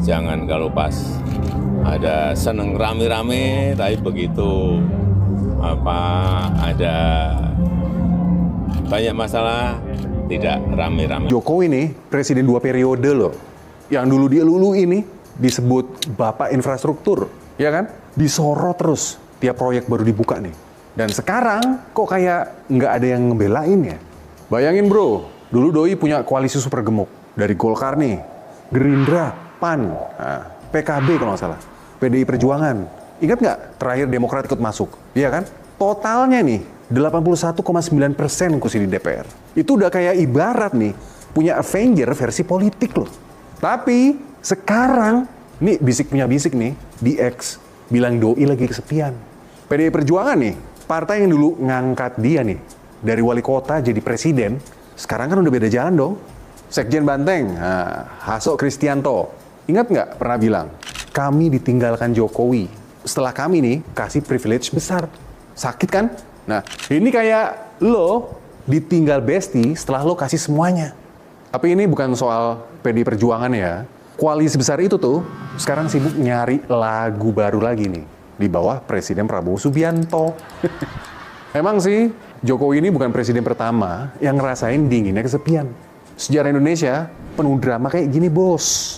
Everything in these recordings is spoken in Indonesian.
Jangan kalau pas ada seneng rame-rame, tapi begitu ada banyak masalah tidak rame-rame. Jokowi nih presiden 2 periode loh. Yang dulu dia lulu ini disebut Bapak Infrastruktur, ya kan? Disorot terus tiap proyek baru dibuka nih. Dan sekarang kok kayak nggak ada yang ngebelain ya? Bayangin bro, dulu Doi punya koalisi super gemuk. Dari Golkar nih, Gerindra, PAN, PKB kalau nggak salah, PDI Perjuangan. Ingat nggak terakhir Demokrat ikut masuk? Iya kan? Totalnya nih 81,9% kursi di DPR. Itu udah kayak ibarat nih punya Avenger versi politik loh. Tapi sekarang nih bisik punya bisik nih di X bilang Doi lagi kesepian. PDI Perjuangan nih, partai yang dulu ngangkat dia nih dari wali kota jadi presiden, sekarang kan udah beda jalan dong. Sekjen Banteng, Hasso Kristianto, ingat nggak pernah bilang, kami ditinggalkan Jokowi. Setelah kami nih kasih privilege besar. Sakit kan? Nah, ini kayak lo ditinggal Besti setelah lo kasih semuanya. Tapi ini bukan soal PDI Perjuangan ya. Koalisi besar itu tuh sekarang sibuk nyari lagu baru lagi nih di bawah Presiden Prabowo Subianto. Emang sih Jokowi ini bukan presiden pertama yang ngerasain dinginnya kesepian. Sejarah Indonesia penuh drama kayak gini bos.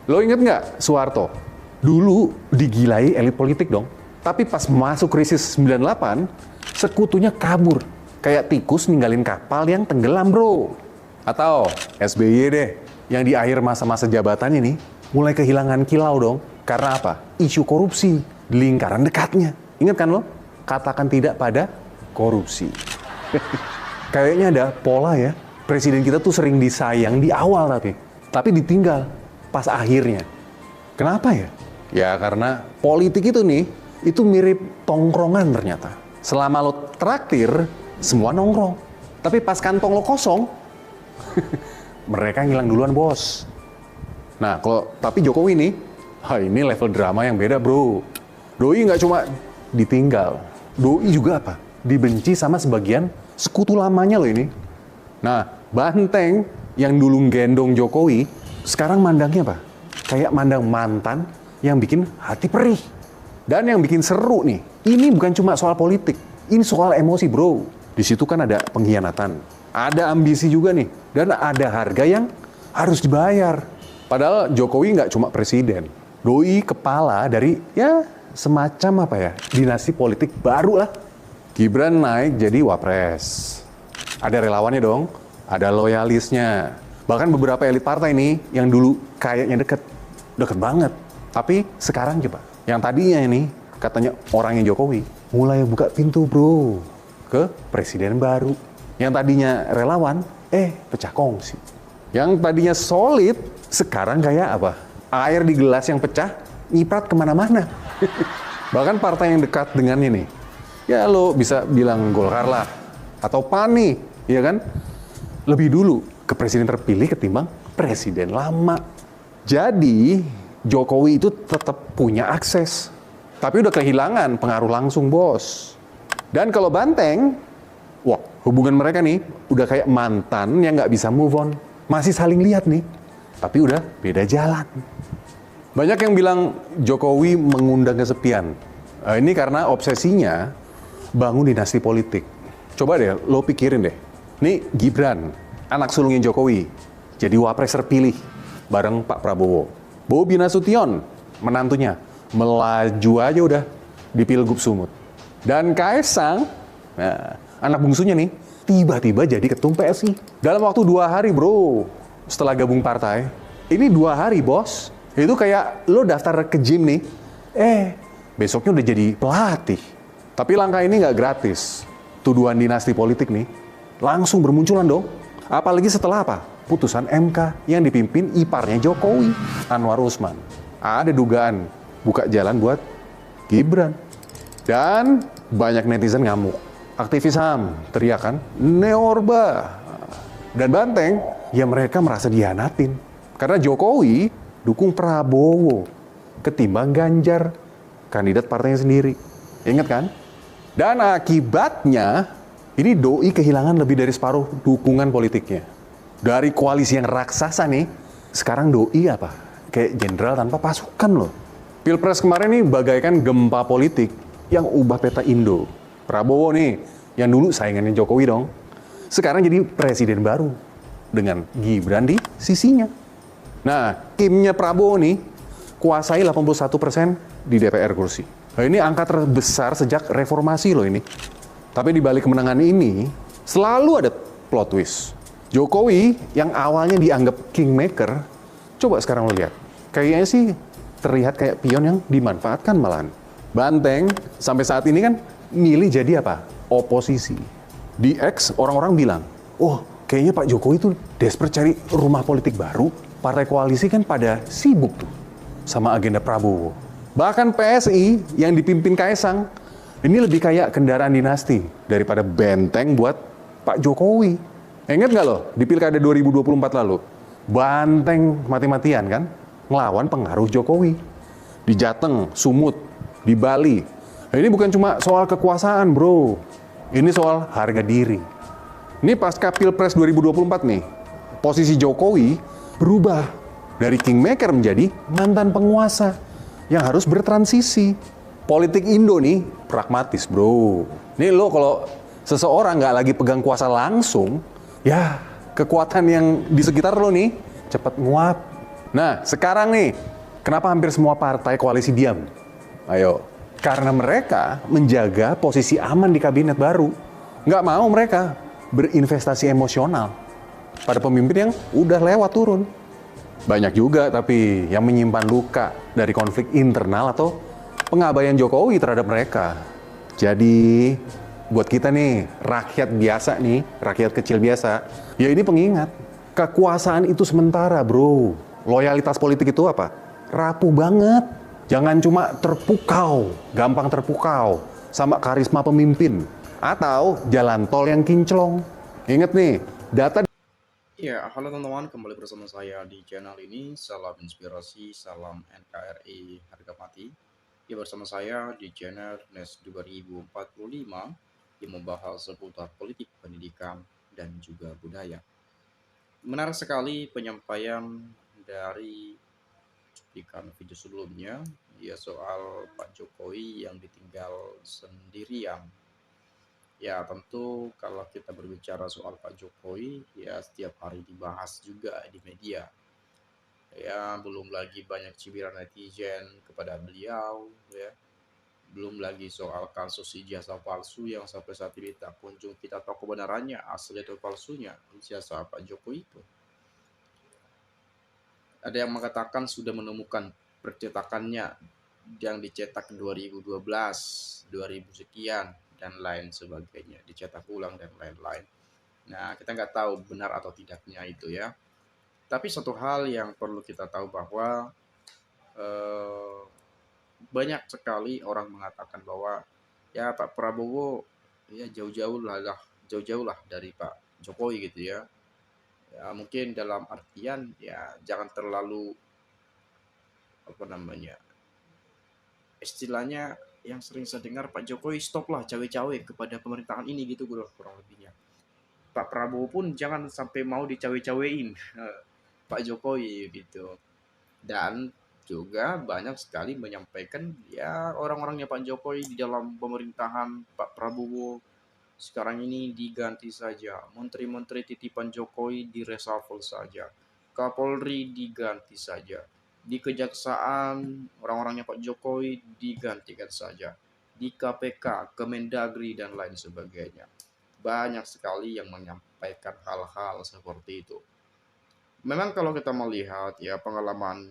Lo inget nggak Soeharto? Dulu digilai elit politik dong. Tapi pas masuk krisis 98, sekutunya kabur. Kayak tikus ninggalin kapal yang tenggelam bro. Atau SBY deh, yang di akhir masa-masa jabatannya nih, mulai kehilangan kilau dong. Karena apa? Isu korupsi di lingkaran dekatnya. Ingat kan lo? Katakan tidak pada korupsi. Kayaknya ada pola ya. Presiden kita tuh sering disayang di awal tapi ditinggal pas akhirnya. Kenapa ya? Ya karena politik itu nih, itu mirip tongkrongan ternyata. Selama lo traktir, semua nongkrong. Tapi pas kantong lo kosong, mereka ngilang duluan bos. Nah tapi Jokowi nih, ini level drama yang beda bro. Doi nggak cuma ditinggal, Doi juga apa? Dibenci sama sebagian sekutu lamanya lo ini. Nah, Banteng yang dulu gendong Jokowi, sekarang mandangnya apa? Kayak mandang mantan yang bikin hati perih. Dan yang bikin seru nih, ini bukan cuma soal politik, ini soal emosi bro. Di situ kan ada pengkhianatan, ada ambisi juga nih, dan ada harga yang harus dibayar. Padahal Jokowi nggak cuma presiden, Doi kepala dari ya semacam apa ya, dinasti politik baru lah. Gibran naik jadi wapres. Ada relawannya dong, ada loyalisnya. Bahkan beberapa elit partai nih yang dulu kayaknya deket banget. Tapi sekarang coba, yang tadinya ini katanya orangnya Jokowi, mulai buka pintu bro ke presiden baru. Yang tadinya relawan, pecah kongsi. Yang tadinya solid, sekarang kayak apa? Air di gelas yang pecah, nyiprat kemana-mana. Bahkan partai yang dekat dengannya nih, ya lo bisa bilang Golkar lah, atau PAN nih, ya kan? Lebih dulu ke presiden terpilih ketimbang presiden lama. Jadi Jokowi itu tetap punya akses, tapi udah kehilangan pengaruh langsung bos. Dan kalau Banteng, wah hubungan mereka nih udah kayak mantan yang nggak bisa move on. Masih saling lihat nih, tapi udah beda jalan. Banyak yang bilang Jokowi mengundang kesepian. Ini karena obsesinya bangun dinasti politik. Coba deh, lo pikirin deh. Nih Gibran, anak sulungnya Jokowi, jadi wapres terpilih bareng Pak Prabowo. Bobi Nasution, menantunya, melaju aja udah di Pilgub Sumut. Dan Kaesang, anak bungsunya nih, tiba-tiba jadi ketum PSI. Dalam waktu 2 hari bro, setelah gabung partai. Ini 2 hari bos, itu kayak lo daftar ke gym nih, besoknya udah jadi pelatih. Tapi langkah ini nggak gratis. Tuduhan dinasti politik nih langsung bermunculan dong. Apalagi setelah apa? Putusan MK yang dipimpin iparnya Jokowi, Anwar Usman. Ada dugaan buka jalan buat Gibran. Dan banyak netizen ngamuk. Aktivis HAM teriakan, Neorba. Dan Banteng, ya mereka merasa dihianatin. Karena Jokowi dukung Prabowo ketimbang Ganjar, kandidat partainya sendiri. Ingat kan? Dan akibatnya, ini Doi kehilangan lebih dari separuh dukungan politiknya. Dari koalisi yang raksasa nih, sekarang Doi apa? kayak jenderal tanpa pasukan loh. Pilpres kemarin nih bagaikan gempa politik yang ubah peta Indo. Prabowo nih, yang dulu saingannya Jokowi dong, sekarang jadi presiden baru dengan Gibran di sisinya. Nah, timnya Prabowo nih kuasai 81% di DPR kursi. Nah, ini angka terbesar sejak reformasi loh ini. Tapi di balik kemenangan ini selalu ada plot twist. Jokowi yang awalnya dianggap kingmaker, coba sekarang lo lihat. Kayaknya sih terlihat kayak pion yang dimanfaatkan malahan. Banteng sampai saat ini kan milih jadi apa? Oposisi. Di X orang-orang bilang, oh kayaknya Pak Jokowi tuh desperate cari rumah politik baru. Partai koalisi kan pada sibuk tuh sama agenda Prabowo. Bahkan PSI yang dipimpin Kaesang, ini lebih kayak kendaraan dinasti daripada benteng buat Pak Jokowi. Ingat nggak loh, di Pilkada 2024 lalu, banteng mati-matian kan, ngelawan pengaruh Jokowi. Di Jateng, Sumut, di Bali. Nah, ini bukan cuma soal kekuasaan bro, ini soal harga diri. Ini pasca Pilpres 2024 nih, posisi Jokowi berubah dari kingmaker menjadi mantan penguasa yang harus bertransisi. Politik Indo nih pragmatis bro. Nih lo kalau seseorang nggak lagi pegang kuasa langsung, ya kekuatan yang di sekitar lo nih cepat nguap. Nah sekarang nih, kenapa hampir semua partai koalisi diam? Ayo, karena mereka menjaga posisi aman di kabinet baru. Nggak mau mereka berinvestasi emosional pada pemimpin yang udah lewat turun. Banyak juga tapi yang menyimpan luka dari konflik internal atau pengabaian Jokowi terhadap mereka. Jadi buat kita nih, rakyat biasa nih, rakyat kecil biasa, ya ini pengingat. Kekuasaan itu sementara bro. Loyalitas politik itu apa? Rapuh banget. Jangan cuma terpukau, gampang terpukau sama karisma pemimpin. Atau jalan tol yang kinclong. Ingat nih, data. Ya, halo teman-teman, kembali bersama saya di channel ini. Salam inspirasi, salam NKRI harga mati. Ya, bersama saya di channel NES 2045 yang membahas seputar politik, pendidikan, dan juga budaya. Menarik sekali penyampaian dari cuplikan video sebelumnya, ya soal Pak Jokowi yang ditinggal sendirian. Ya tentu kalau kita berbicara soal Pak Jokowi ya setiap hari dibahas juga di media. Ya belum lagi banyak cibiran netizen kepada beliau ya. Belum lagi soal kasus ijazah palsu yang sampai saat ini tak kunjung kita tahu kebenarannya asli atau palsunya ijazah Pak Jokowi itu. Ada yang mengatakan sudah menemukan percetakannya yang dicetak 2012, 2000 sekian dan lain sebagainya, dicetak ulang dan lain-lain. Nah, kita nggak tahu benar atau tidaknya itu ya. Tapi satu hal yang perlu kita tahu bahwa eh, banyak sekali orang mengatakan bahwa ya Pak Prabowo ya jauh-jauh lah dari Pak Jokowi gitu ya. Ya mungkin dalam artian ya jangan terlalu apa namanya istilahnya yang sering saya dengar Pak Jokowi stoplah cawe-cawe kepada pemerintahan ini gitu kurang lebihnya. Pak Prabowo pun jangan sampai mau dicawe-cawein Pak Jokowi gitu. Dan juga banyak sekali menyampaikan ya orang-orangnya Pak Jokowi di dalam pemerintahan Pak Prabowo sekarang ini diganti saja. Menteri-menteri titipan Jokowi direshuffle saja. Kapolri diganti saja. Di Kejaksaan orang-orangnya Pak Jokowi digantikan saja. Di KPK, Kemendagri dan lain sebagainya. Banyak sekali yang menyampaikan hal-hal seperti itu. Memang kalau kita melihat ya pengalaman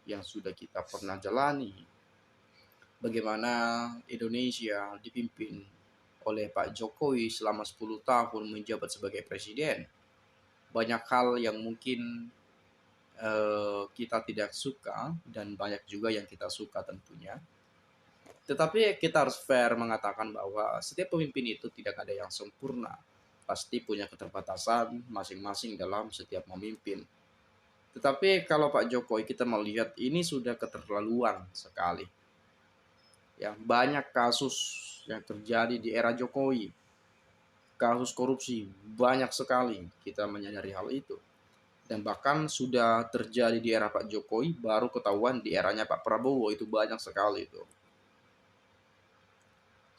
yang sudah kita pernah jalani, bagaimana Indonesia dipimpin oleh Pak Jokowi selama 10 tahun menjabat sebagai presiden. Banyak hal yang mungkin kita tidak suka dan banyak juga yang kita suka tentunya. Tetapi kita harus fair mengatakan bahwa setiap pemimpin itu tidak ada yang sempurna. Pasti punya keterbatasan masing-masing dalam setiap memimpin. Tetapi kalau Pak Jokowi kita melihat ini sudah keterlaluan sekali. Ya, banyak kasus yang terjadi di era Jokowi. Kasus korupsi banyak sekali, kita menyadari hal itu. Dan bahkan sudah terjadi di era Pak Jokowi, baru ketahuan di eranya Pak Prabowo, itu banyak sekali itu.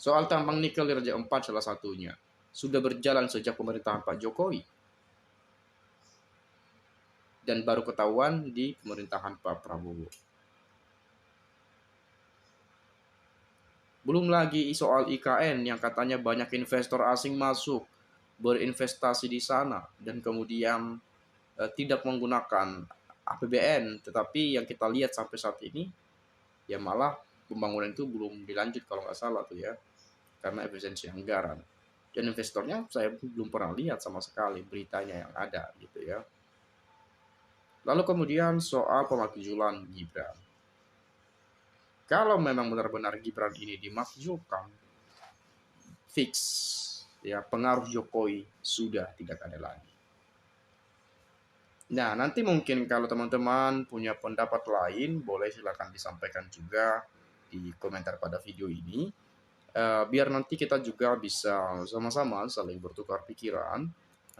Soal tambang nikel di Raja Empat salah satunya, sudah berjalan sejak pemerintahan Pak Jokowi, dan baru ketahuan di pemerintahan Pak Prabowo. Belum lagi soal IKN yang katanya banyak investor asing masuk, berinvestasi di sana, dan kemudian tidak menggunakan APBN, tetapi yang kita lihat sampai saat ini, ya malah pembangunan itu belum dilanjut kalau nggak salah tuh ya, karena efisiensi anggaran. Dan investornya saya belum pernah lihat sama sekali beritanya yang ada gitu ya. Lalu kemudian soal pemakzulan Gibran. Kalau memang benar-benar Gibran ini dimakzulkan, fix ya pengaruh Jokowi sudah tidak ada lagi. Nah, nanti mungkin kalau teman-teman punya pendapat lain, boleh silakan disampaikan juga di komentar pada video ini. Biar nanti kita juga bisa sama-sama saling bertukar pikiran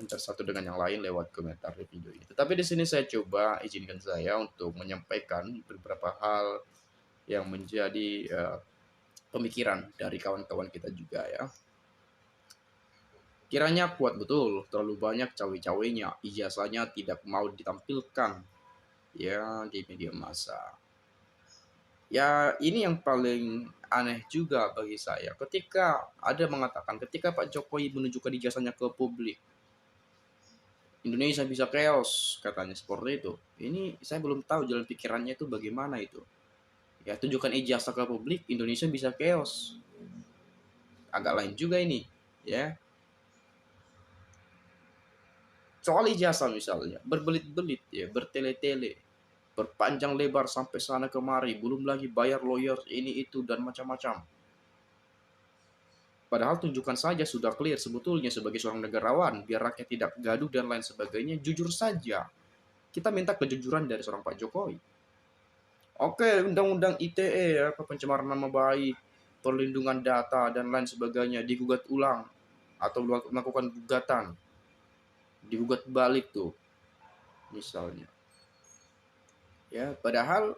antara satu dengan yang lain lewat komentar di video ini. Tapi di sini saya coba izinkan saya untuk menyampaikan beberapa hal yang menjadi pemikiran dari kawan-kawan kita juga ya. Kiranya kuat betul, terlalu banyak cawe-cawenya, ijazahnya tidak mau ditampilkan ya di media massa. Ya, ini yang paling aneh juga bagi saya. Ketika ada mengatakan, ketika Pak Jokowi menunjukkan ijazahnya ke publik, Indonesia bisa chaos, katanya seperti itu. Ini saya belum tahu jalan pikirannya itu bagaimana itu. Ya, tunjukkan ijazah ke publik, Indonesia bisa chaos. Agak lain juga ini, ya. Soal ijazah misalnya, berbelit-belit ya, bertele-tele, berpanjang lebar sampai sana kemari, belum lagi bayar lawyer ini itu dan macam-macam. Padahal tunjukkan saja sudah clear sebetulnya sebagai seorang negarawan, biar rakyat tidak gaduh dan lain sebagainya, jujur saja. Kita minta kejujuran dari seorang Pak Jokowi. Oke, undang-undang ITE ya, pencemaran nama baik, perlindungan data dan lain sebagainya digugat ulang atau melakukan gugatan, digugat balik tuh misalnya. Ya, padahal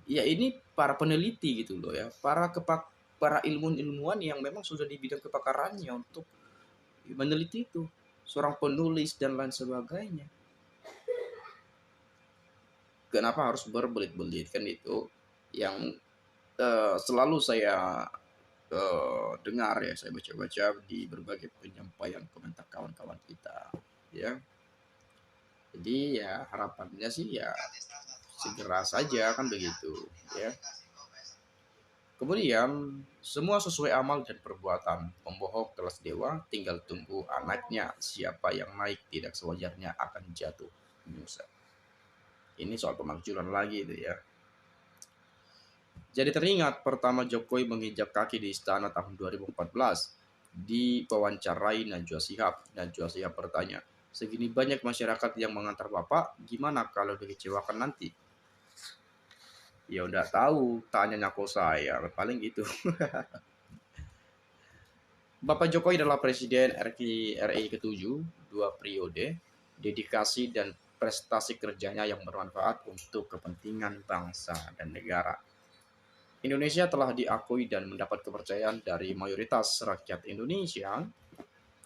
ya ini para peneliti gitu loh ya, para ilmuwan yang memang sudah di bidang kepakarannya untuk meneliti itu, seorang penulis dan lain sebagainya. Kenapa harus berbelit-belit, kan itu yang selalu saya dengar ya, saya baca-baca di berbagai penyampaian komentar kawan-kawan kita ya. Jadi ya harapannya sih ya segera saja kan begitu ya. Kemudian semua sesuai amal dan perbuatan. Pembohong kelas dewa, tinggal tunggu anaknya. Siapa yang naik tidak sewajarnya akan jatuh. Musa. Ini soal pemakzulan lagi itu ya. Jadi teringat pertama Jokowi menginjak kaki di istana tahun 2014. Diwawancarai Najwa Shihab. Najwa Shihab bertanya, segini banyak masyarakat yang mengantar Bapak, gimana kalau dikecewakan nanti? Ya udah tahu, tanya kok saya, paling gitu. Bapak Jokowi adalah Presiden RI ke-7, 2 periode, dedikasi dan prestasi kerjanya yang bermanfaat untuk kepentingan bangsa dan negara. Indonesia telah diakui dan mendapat kepercayaan dari mayoritas rakyat Indonesia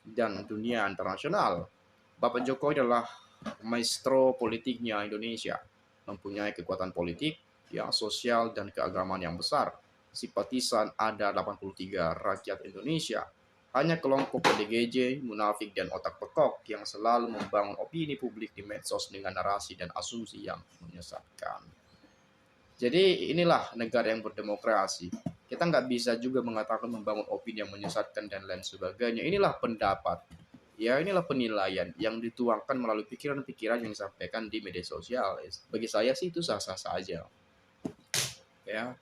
dan dunia internasional. Bapak Jokowi adalah maestro politiknya Indonesia, mempunyai kekuatan politik, yang sosial dan keagamaan yang besar. Simpatisan ada 83 rakyat Indonesia. Hanya kelompok PDGJ, munafik dan otak pekok yang selalu membangun opini publik di medsos dengan narasi dan asumsi yang menyesatkan. Jadi inilah negara yang berdemokrasi. Kita nggak bisa juga mengatakan membangun opini yang menyesatkan dan lain sebagainya. Inilah pendapat. Ya inilah penilaian yang dituangkan melalui pikiran-pikiran yang disampaikan di media sosial. Bagi saya sih itu sah-sah saja. Ya,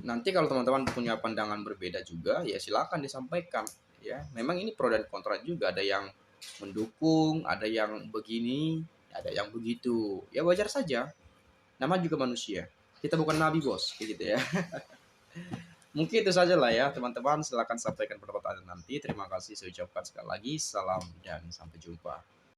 nanti kalau teman-teman punya pandangan berbeda juga, ya silakan disampaikan. Ya, memang ini pro dan kontra juga. Ada yang mendukung, ada yang begini, ada yang begitu. Ya wajar saja. Nama juga manusia. Kita bukan nabi bos, kayak gitu ya. Mungkin itu saja lah ya teman-teman. Silakan sampaikan pendapat Anda nanti. Terima kasih saya ucapkan sekali lagi. Salam dan sampai jumpa.